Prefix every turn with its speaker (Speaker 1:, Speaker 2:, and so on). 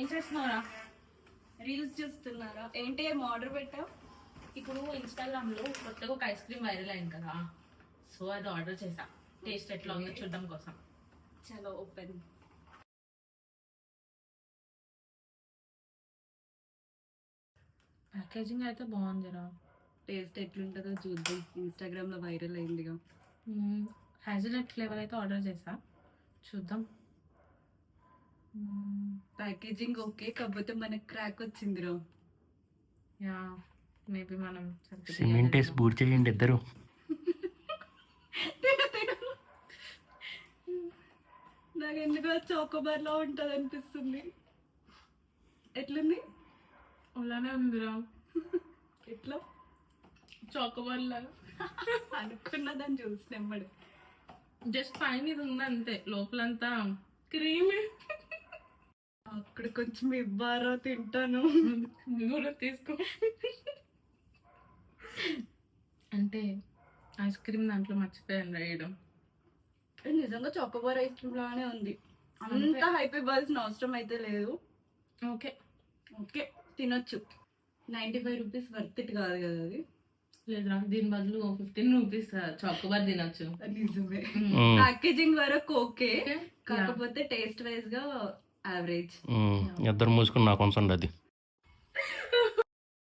Speaker 1: ఏం చేస్తున్నారా?
Speaker 2: రీల్స్ చూస్తున్నారా? ఏంటి ఏం ఆర్డర్ పెట్టావు?
Speaker 1: ఇప్పుడు ఇన్స్టాగ్రామ్ లో కొత్తగా ఒక ఐస్ క్రీమ్ వైరల్ అయింది కదా, సో అది ఆర్డర్ చేసా. టేస్ట్ ఎట్లా ఉందో చూడడం కోసం.
Speaker 2: చలో ఓపెన్.
Speaker 1: ప్యాకేజింగ్ అయితే బాగుందిరా.
Speaker 2: టేస్ట్ ఎట్లుంటుందో చూద్దాం. ఇన్స్టాగ్రామ్ లో వైరల్ అయిందిగా.
Speaker 1: హ్యాజినట్ ఫ్లేవర్ అయితే ఆర్డర్ చేసా, చూద్దాం.
Speaker 2: ప్యాకేజింగ్ ఓకే, కాకపోతే మనకి క్రాక్ వచ్చిందిరా.
Speaker 1: యా, మేబీ మనం
Speaker 3: సిమెంట్ వేసి బూట్ చేయండి ఇద్దరు.
Speaker 2: నాకు ఎందుకో చోకోబార్ లో ఉంటది అనిపిస్తుంది. ఎట్లుంది?
Speaker 1: అలానే ఉందిరా.
Speaker 2: ఎట్లా?
Speaker 1: చాకోబార్ లాగా
Speaker 2: అనుకున్నదని చూసినమ్మడు.
Speaker 1: జస్ట్ పైన ఇది ఉంది అంతే, లోపలంతా క్రీమ్.
Speaker 2: అక్కడ కొంచెం ఇవ్వారో తింటాను.
Speaker 1: కూడా తీసుకో. అంటే ఐస్ క్రీమ్ దాంట్లో మర్చిపోయాను రాయడం.
Speaker 2: నిజంగా చాకోబార్ ఐస్ క్రీమ్ లానే ఉంది. అంత హైప్ ఇవ్వాల్సిన అవసరం అయితే లేదు.
Speaker 1: ఓకే
Speaker 2: ఓకే, తినొచ్చు. 95 రూపీస్ వర్త్ ఇట్ కాదు కదా అది.
Speaker 1: లేదురా, దీని బదులు 15 రూపీస్ చాకోబార్ తినొచ్చు.
Speaker 2: నిజమే. ప్యాకేజింగ్ వరకు ఓకే, కాకపోతే టేస్ట్ వైజ్ గా యావరేజ్.
Speaker 3: ఇద్దరు మూసుకుని నాకు కొంచెం అది